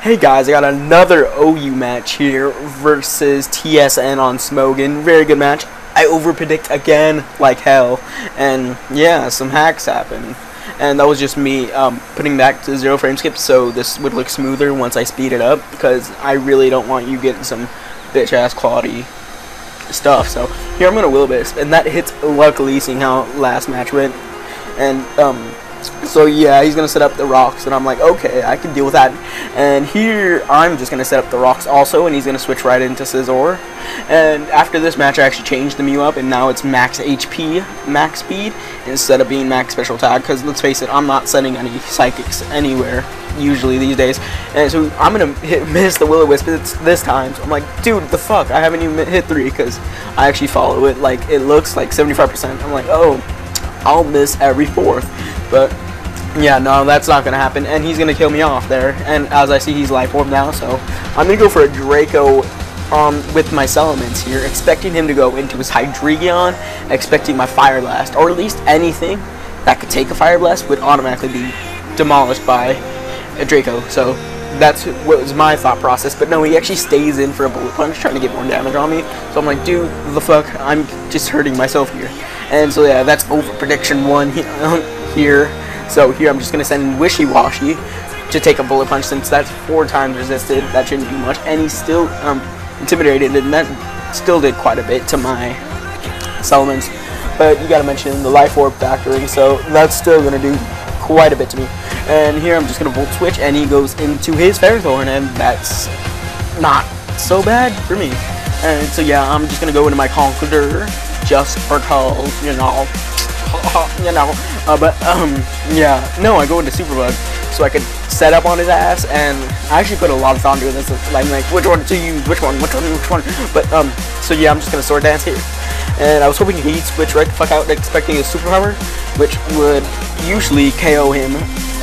Hey guys, I got another OU match here versus TSN on Smogan. Very good match. I overpredict again like hell, and yeah, some hacks happen. And that was just me putting back to 0 frame skip so this would look smoother once I speed it up, because I really don't want you getting some bitch ass quality stuff. So here I'm gonna will wisp, and that hits luckily, seeing how last match went. And so yeah, he's gonna set up the rocks, and I'm like, okay, I can deal with that. And here I'm just gonna set up the rocks also, and he's gonna switch right into Scizor. And after this match, I actually changed the Mew up, and now it's max HP, max speed, instead of being max special attack. Because let's face it, I'm not sending any psychics anywhere usually these days. And so I'm gonna miss the Will-O-Wisp this time. So I'm like, dude, the fuck, I haven't even hit 3, because I actually follow it. Like, it looks like 75%. I'm like, oh, I'll miss every 4th. But yeah, no, that's not gonna happen, and he's gonna kill me off there. And as I see, he's life orb now, so I'm gonna go for a Draco with my Salamence here, expecting him to go into his Hydreigon, expecting my Fire Blast, or at least anything that could take a Fire Blast would automatically be demolished by a Draco. So that's what was my thought process. But no, he actually stays in for a Bullet Punch, trying to get more damage on me. So I'm like, dude, the fuck, I'm just hurting myself here. And so yeah, that's Overprediction 1 here. So here I'm just going to send Wishy-Washy to take a Bullet Punch, since that's 4 times resisted. That shouldn't do much. And he's still intimidated, and that still did quite a bit to my Salamence. But you got to mention the Life Orb factoring, so that's still going to do quite a bit to me. And here I'm just going to Volt Switch, and he goes into his Ferrothorn, and that's not so bad for me. And so yeah, I'm just going to go into my Conqueror, just for calls, you know. Yeah, no, I go into Super Bug so I could set up on his ass, and I actually put a lot of thought into this. I'm like, which one to use, which one. But so yeah, I'm just gonna Sword Dance here, and I was hoping he'd switch right the fuck out, expecting his superpower, which would usually KO him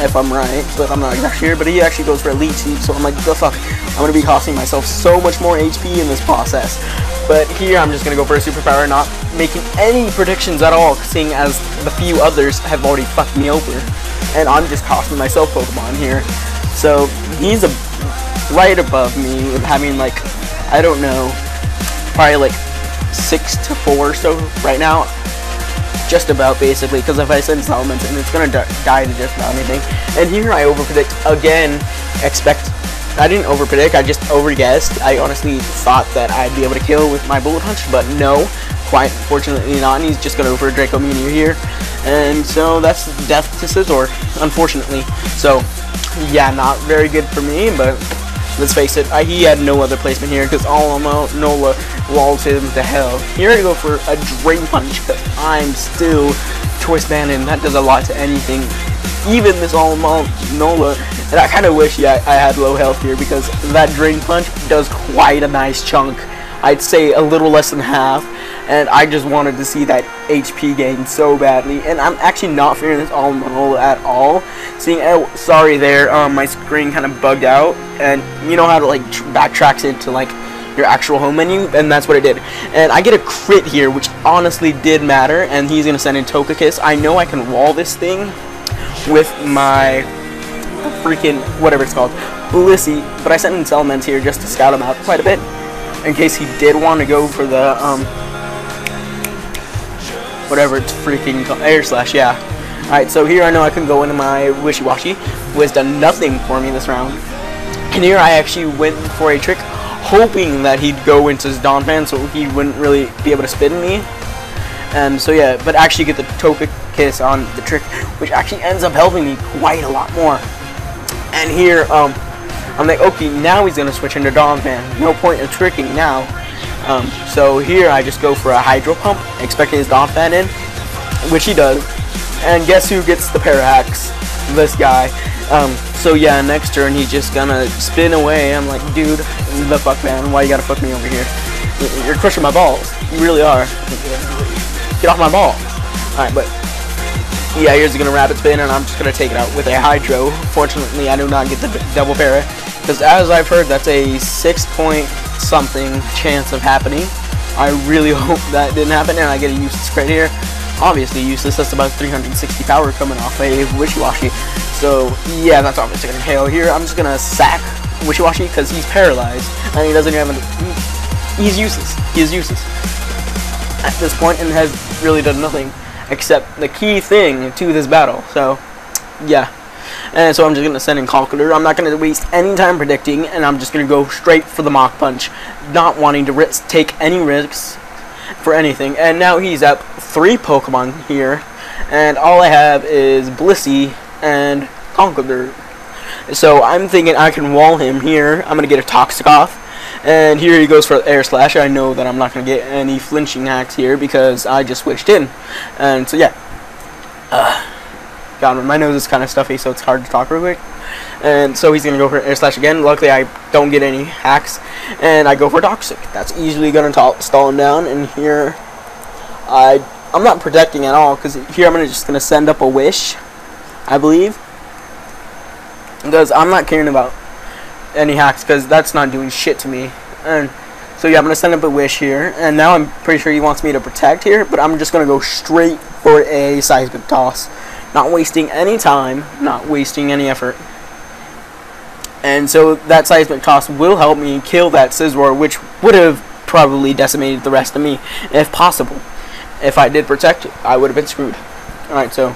if I'm right, but I'm not exactly sure. But he actually goes for a Leech Seed, so I'm like, the fuck, I'm gonna be costing myself so much more HP in this process. But here I'm just gonna go for a superpower, not making any predictions at all, seeing as the few others have already fucked me over, and I'm just costing myself Pokemon here. So he's right above me with having, like, I don't know, probably like 6 to 4 or so right now, just about basically, because if I send Salamence, and it's gonna die to just about anything. And here I overpredict again, I didn't overpredict, I just overguessed. I honestly thought that I'd be able to kill with my Bullet Punch, but no, quite fortunately not. And he's just going to go for a Draco Meteor here. And so that's death to Scizor, unfortunately. So yeah, not very good for me, but let's face it, he had no other placement here, because Nola walls him to hell. Here I go for a Drain Punch, because I'm still Choice Band, and that does a lot to anything. Even this Nola, and I kind of wish I had low health here, because that Drain Punch does quite a nice chunk. I'd say a little less than half, and I just wanted to see that HP gain so badly. And I'm actually not fearing this Nola at all. Seeing, oh, sorry there, my screen kind of bugged out, and you know how to like backtracks into like your actual home menu, and that's what I did. And I get a crit here, which honestly did matter, and he's gonna send in Togekiss. I know I can wall this thing with my freaking whatever it's called, Blissey, but I sent in Salamence here just to scout him out quite a bit, in case he did want to go for the whatever it's freaking called, Air Slash. Yeah. Alright, so here I know I can go into my Wishy-Washy, who has done nothing for me this round. And here I actually went for a trick, hoping that he'd go into his Donphan, so he wouldn't really be able to spin me. And so yeah, but actually get the Togekiss on the trick, which actually ends up helping me quite a lot more. And here, I'm like, okay, now he's gonna switch into Donphan. No point in tricking now. So here I just go for a Hydro Pump, expecting his Donphan in, which he does. And guess who gets the Parahax? This guy. So yeah, next turn he's just gonna spin away. I'm like, dude, the fuck, man, why you gotta fuck me over here? You're crushing my balls. You really are. Get off my ball. Alright, but yeah, here's gonna Rapid Spin, and I'm just gonna take it out with a Hydro. Fortunately, I do not get the double para, because as I've heard, that's a 6-point-something chance of happening. I really hope that didn't happen, and I get a useless crit here. Obviously useless, that's about 360 power coming off a Wishy-Washy. So yeah, that's obviously gonna KO here. I'm just gonna sack wishy-washy because he's paralyzed and he doesn't have he's useless. He is useless at this point and has really done nothing except the key thing to this battle. So yeah, and so I'm just gonna send in Conqueror. I'm not gonna waste any time predicting, and I'm just gonna go straight for the Mach Punch, not wanting to take any risks for anything. And now he's up 3 Pokemon here, and all I have is Blissey and Conqueror. So I'm thinking I can wall him here. I'm gonna get a Toxic-off, and here he goes for Air Slash. I know that I'm not gonna get any flinching hacks here because I just switched in, and so yeah. God, my nose is kind of stuffy, so it's hard to talk real quick. And so he's gonna go for Air Slash again. Luckily, I don't get any hacks, and I go for Toxic. That's easily gonna stall him down. And here, I'm not protecting at all because here I'm just gonna send up a Wish, I believe, because I'm not caring about any hacks because that's not doing shit to me. And so yeah, I'm gonna send up a Wish here, and now I'm pretty sure he wants me to protect here, but I'm just gonna go straight for a Seismic Toss. Not wasting any time, not wasting any effort. And so that Seismic Toss will help me kill that Scizor, which would have probably decimated the rest of me, if possible. If I did protect it, I would have been screwed. Alright, so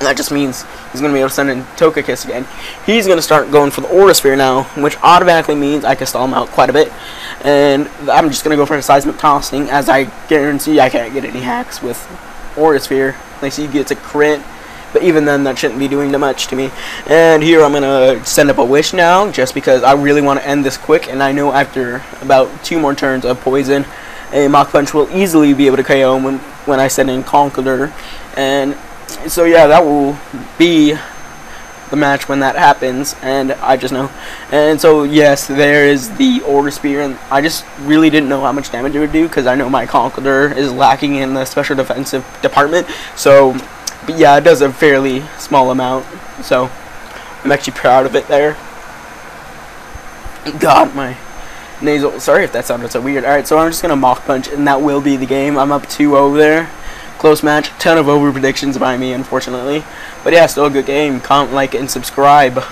that just means he's going to be able to send in Togekiss again. He's going to start going for the Aura Sphere now, which automatically means I can stall him out quite a bit. And I'm just going to go for a Seismic Tossing, as I guarantee I can't get any hacks with Aura Sphere. Unless he gets a crit, but even then that shouldn't be doing that much to me. And here I'm gonna send up a Wish now, just because I really want to end this quick, and I know after about 2 more turns of Poison, a Mach Punch will easily be able to KO him when I send in Conqueror. And so yeah, that will be the match when that happens, and I just know. And so yes, there is the Aura Spear, and I just really didn't know how much damage it would do because I know my Conqueror is lacking in the special defensive department. So but yeah, it does a fairly small amount, so I'm actually proud of it there. God, my nasal, sorry if that sounded so weird. Alright, so I'm just gonna Mach Punch, and that will be the game. I'm up 2-0 there. Close match, ton of over predictions by me, unfortunately. But yeah, still a good game. Comment, like, and subscribe.